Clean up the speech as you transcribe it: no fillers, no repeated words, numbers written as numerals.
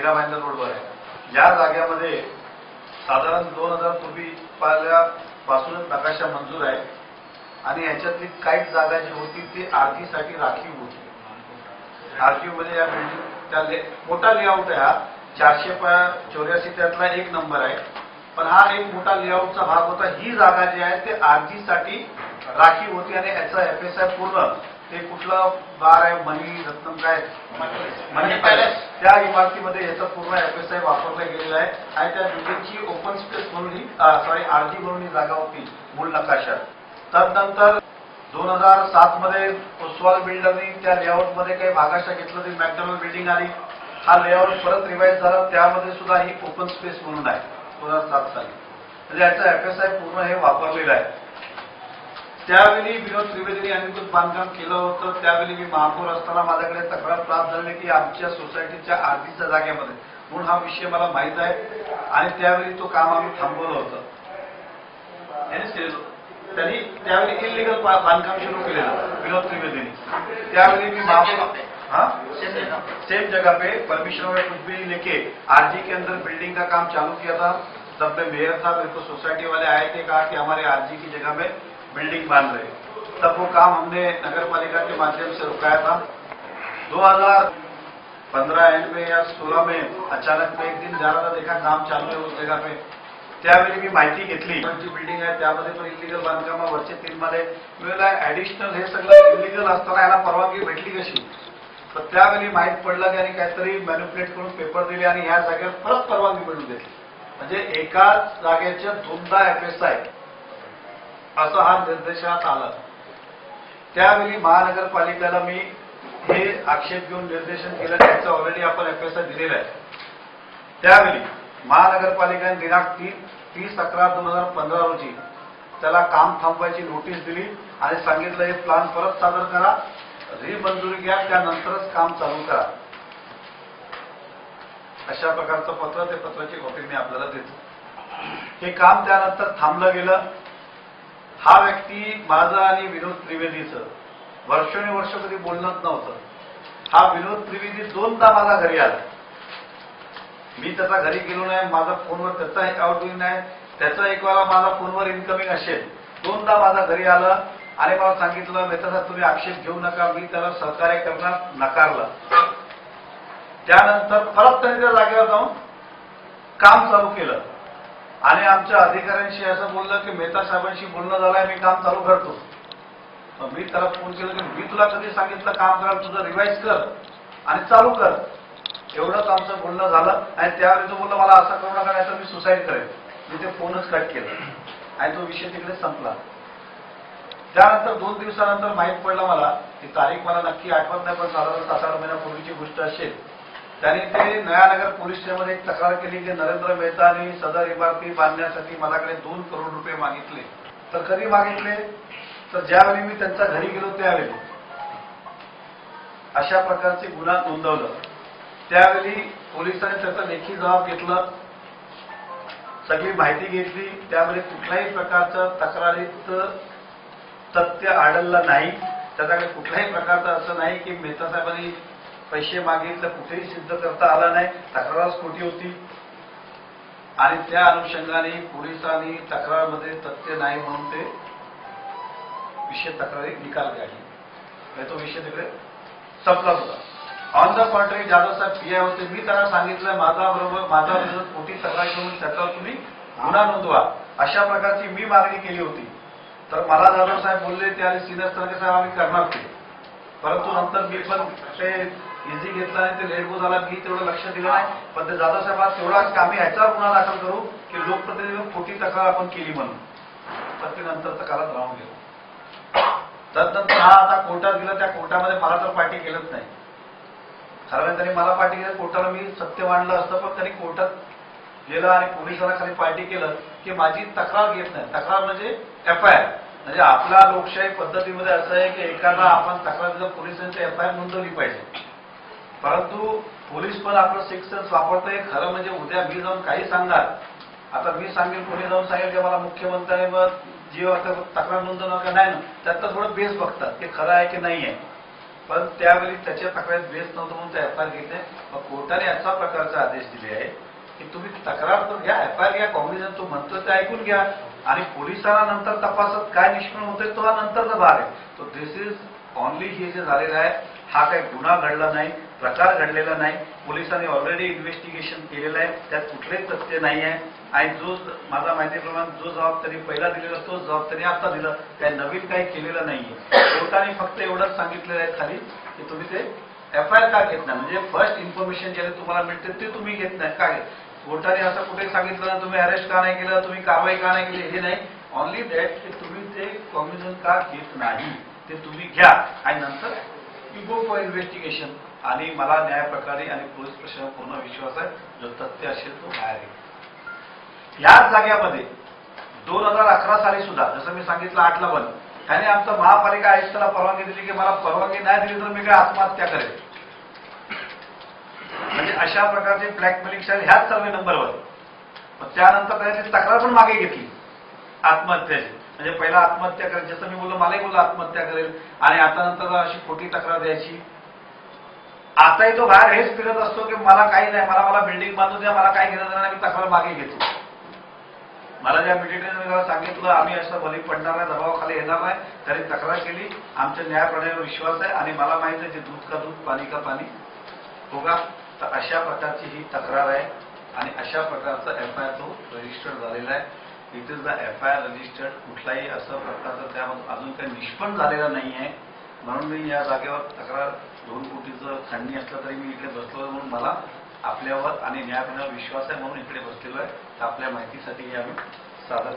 मीरा भाईंदर रोडवर आहे। या जागेमध्ये साधारण 2000 पूर्वी पासूनच नकाशा मंजूर आहे आणि याच्यातली काही जागा जी होती ती आरतीसाठी राखीव होती। आरतीव म्हणजे या बिल्डिंग मोठा लेआउट आहे, हा 484 त्यातला एक नंबर आहे, पण हा एक मोठा लेआउटचा भाग होता। ही जागा जी आहे ते आरतीसाठी राखीव होती आणि याचा एफएसआय पूर्ण ते कुठलं बार आहे, मनी रत्नम काय मनी पॅलेस, त्या इमारतीमध्ये याचा पूर्ण एफएसआय वापरला गेलेला आहे आणि त्या बिल्डिंगची ओपन स्पेस म्हणून ही आरजी म्हणून ही जागा होती मूळ नकाशात। त्यानंतर 2007 मध्ये ओसवाल बिल्डरनी त्या लेआउटमध्ये काही भागाशा घेतलं, ती मॅकडॉनल्ड बिल्डिंग आली। हा लेआउट परत रिवाइज झाला, त्यामध्ये सुद्धा ही ओपन स्पेस म्हणून आहे 2007 साली, म्हणजे याचा एफएसआय पूर्ण हे वापरलेलं आहे। त्यावेळी विनोद त्रिवेदींनी अनुकूल बांधकाम केलं होतं। त्यावेळी मी महापौर असताना माझ्याकडे तक्रार प्राप्त झाली की आमच्या सोसायटीच्या आरतीच्या जागेमध्ये, म्हणून हा विषय मला माहीत आहे आणि त्यावेळी तो काम आम्ही थांबवलं होतं। त्यांनी त्यावेळी इलिगल बांधकाम सुरू केलेलं विनोद त्रिवेदींनी। त्यावेळी मी महापौर सेम जगह पे परमिशन में कुछ भी लेके आरजी के अंदर बिल्डिंग का काम चालू किया था। तब मैं मेयर था, मेरे को सोसाइटी वाले आए थे, कहा कि हमारे आरजी की जगह में बिल्डिंग बांध रहे। तब वो काम हमने नगर पालिका के माध्यम से रुकाया था। 2015 एंड में या 16 में अचानक में एक दिन जा रहा था, देखा काम चालू है उस जगह पे। त्यावेळी मी माहिती घेतली, जी बिल्डिंग आहे त्यामध्ये पण इलिगल बांधकाम वरचे 3 मध्ये वेळेला ऍडिशनल हे सगळं इलिगल असताना याला परवानगी भेटली कशी? तर त्यावेळी माहीत पडलं की आणि काहीतरी मॅन्युप्युलेट करून पेपर दिले आणि ह्या जागेवर परत परवानगी मिळवून घेतली, म्हणजे एकाच जागेच्या 2दा एफएसआय असं हा निर्देशात आला। त्यावेळी महानगरपालिकेला मी हे आक्षेप घेऊन निर्देशन केलं, त्याचं ऑलरेडी आपण एफएसआय दिलेलं आहे। त्यावेळी महानगरपालिकेने दिनांक 30/11/2015 रोजी त्याला काम थांबवायची नोटीस दिली आणि सांगितलं हे प्लान परत सादर करा, रिमंजुरी घ्या, त्यानंतरच काम चालू करा। अशा प्रकारचं पत्र, ते पत्राची कॉपी मी आपल्याला देतो। हे काम त्यानंतर थांबलं गेलं। हा व्यक्ती माझं आणि विनोद त्रिवेदीचं वर्षोनुवर्ष कधी बोलणंच नव्हतं। हा विनोद त्रिवेदी 2दा माझ्या घरी आला, मी त्याच्या घरी गेलो नाही, माझा फोनवर त्याचा एक आउटगोईंग नाही, त्याचा एक वेळा माझा फोनवर इन्कमिंग असेल। 2दा माझ्या घरी आलं आणि मला सांगितलं मेहता तुम्ही आक्षेप घेऊ नका, मी त्याला सहकार्य करणार, नकारलं। त्यानंतर परत त्यांनी त्या जागेवर जाऊन काम चालू केलं आणि आमच्या अधिकाऱ्यांशी असं बोललं की मेहता साहेबांशी बोलणं झालंय, मी काम चालू करतो। मी त्याला फोन केला की मी तुला कधी सांगितलं काम करायला, तुझं रिवाइज कर आणि चालू कर, एवढंच आमचं बोलणं झालं। आणि त्यावेळी तो बोलला मला असं करू नका नाही तर मी सुसाईड करेन। मी ते फोनच कट केलं आणि तो विषय तिकडे संपला। त्यानंतर 2 दिवसानंतर माहीत पडलं मला, ती तारीख मला नक्की आठवत नाही, पण साधारण 7-8 महिन्यापूर्वीची गोष्ट असेल। त्यांनी ते नयानगर पोलीस स्टेशनमध्ये एक तक्रार केली की नरेंद्र मेहतानी सदर इमारती बांधण्यासाठी माझ्याकडे 2 करोड रुपये मागितले। तर कधी मागितले? तर ज्यावेळी मी त्यांच्या घरी गेलो त्यावेळी अशा प्रकारचे गुन्हा नोंदवलं। त्यावेळी पोलिसांनी त्याचा लेखी जबाब घेतला, सगळी माहिती घेतली। त्यावेळी कुठल्याही प्रकारचं तक्रारीत तथ्य आढळलं नाही। त्याच्याकडे कुठल्याही प्रकारचं असं नाही की मेहता साहेबांनी पैसे मागितले, कुठेही सिद्ध करता आला नाही, तक्रारच खोटी होती आणि त्या अनुषंगाने पोलिसांनी तक्रारमध्ये तथ्य नाही म्हणून ते विषय तक्रारी निकाल काढली, तो विषय तिकडे संपला होता। ऑन द कॉन्ट्री जाधव साहेब पीआय होते, मी त्यांना सांगितलं माझा विरोधात खोटी तक्रार करून त्याच्यावर तुम्ही गुन्हा नोंदवा, अशा प्रकारची मी मागणी केली होती। तर मला जाधव साहेब बोलले ते आणि सिनियर सरके साहेब आम्ही करणार ते, परंतु नंतर मी पण ते इझी घेतला आणि ते लेट गो झाला, मी तेवढं लक्ष दिलं नाही। पण ते जाधव साहेब आज तेवढा आम्ही ह्याच्यावर गुन्हा दाखल करू की लोकप्रतिनिधी खोटी तक्रार आपण केली म्हणून, पण ते नंतरचं काळात राहून गेलं। त्यानंतर हा आता कोर्टात गेला, त्या कोर्टामध्ये मला तर पार्टी केलंच नाही। खरं त्यांनी मला पार्टी केलं, कोर्टाला मी सत्य मांडलं असतं, पण त्यांनी कोर्टात गेलं आणि पोलिसांना खाली पार्टी केलं की माझी तक्रार घेत नाही। तक्रार म्हणजे एफआयआर, म्हणजे आपल्या लोकशाही पद्धतीमध्ये असं आहे की एखादा आपण तक्रार दिलं पोलिसांची एफआयआर नोंदवली पाहिजे, परंतु पोलीस पण आपलं सिक्स सेन्स वापरतंय। खरं म्हणजे उद्या मी जाऊन काही सांगणार, आता मी सांगेल कोणी जाऊन सांगेल की मला मुख्यमंत्र्यांनी जी तक्रार नोंदवणार का नाही ना, त्यातलं थोडं बेस बघतात की खरं आहे की नाही आहे। पण त्यावेळी त्याच्या तक्रारीत बेस नव्हतं म्हणून ते एफआयआर घेत नाही. मग कोर्टाने अशा प्रकारचे आदेश दिले आहे की तुम्ही तक्रार तर घ्या, एफआयआर घ्या, कॉग्निझन्स तो म्हणतोय ते ऐकून घ्या आणि पोलिसांना नंतर तपासात काय निष्पन्न होतोय तो हा नंतरचा भाग आहे. तो दिस इज ऑनली हे जे झालेलं आहे हा काही गुन्हा घडला नाही, प्रकार घडलेला नाही. पोलिसांनी ऑलरेडी इन्व्हेस्टिगेशन केलेलं आहे, त्यात कुठलेही तथ्य नाही आहे आणि जो माझा माहितीप्रमाणे जो जबाब त्यांनी पहिला दिलेला तोच जबाब त्यांनी आता दिला, काही नवीन काही केलेलं नाहीये. कोर्टाने फक्त एवढंच सांगितलेलं आहे खाली की तुम्ही ते एफआयआर का घेत नाही, म्हणजे फर्स्ट इन्फॉर्मेशन जे तुम्हाला मिळते ते तुम्ही घेत नाही. काय कोर्टाने असं कुठे सांगितलं ना तुम्ही अरेस्ट का नाही केलं, तुम्ही कारवाई का नाही केली, हे नाही. ऑनली दॅट की तुम्ही ते कॉग्निझन्स का घेत नाही ते तुम्ही घ्या आणि नंतर यू गो फॉर इन्व्हेस्टिगेशन. आणि मला न्यायप्रकारे आणि पोलीस प्रशासनावर पूर्ण विश्वास आहे, जो तथ्य असेल तो बाहेर येईल. याच जाग्यामध्ये 2011 साली सुद्धा जसं मी सांगितलं 8ला बंद, त्याने आमचा महापालिका आयुक्ताला परवानगी दिली की मला परवानगी नाही दिली तर मी काय आत्महत्या करेल. म्हणजे अशा प्रकारचे ब्लॅकमेलिंग ह्याच सर्वे नंबरवर. त्यानंतर त्याची तक्रार पण मागे घेतली आत्महत्याची. म्हणजे पहिला आत्महत्या करेल, जसं मी बोललो मलाही बोललो आत्महत्या करेल आणि आता नंतर अशी खोटी तक्रार द्यायची. आताही तो बाहेर हेच फिरत असतो की मला काही नाही, मला बिल्डिंग बांधून द्या, मला काही घेणं नाही, मी तक्रार मागे घेतो. मला ज्या मिलिटरीने सांगितलं आम्ही असं बली पडणार नाही, दबावाखाली येणार नाही, त्यांनी तक्रार केली. आमच्या न्यायप्रणालीवर विश्वास आहे आणि मला माहिती आहे की दूध का दूध पाणी का पाणी होगा. तर अशा प्रकारची ही तक्रार आहे आणि अशा प्रकारचा एफआयआर तो रजिस्टर्ड झालेला आहे. It is the FIR registered. कुठलाही असं प्रकारचं त्यामध्ये अजून काही निष्पन्न झालेला नाही आहे. म्हणून मी या जागेवर तक्रार 2 कोटीचं खंडणी असलं तरी मी इकडे बसलो म्हणून मला आपल्यावर आणि न्यायप्रणालीवर विश्वास आहे म्हणून इकडे बसलेलो आहे. तर आपल्या माहितीसाठी हे आम्ही सादर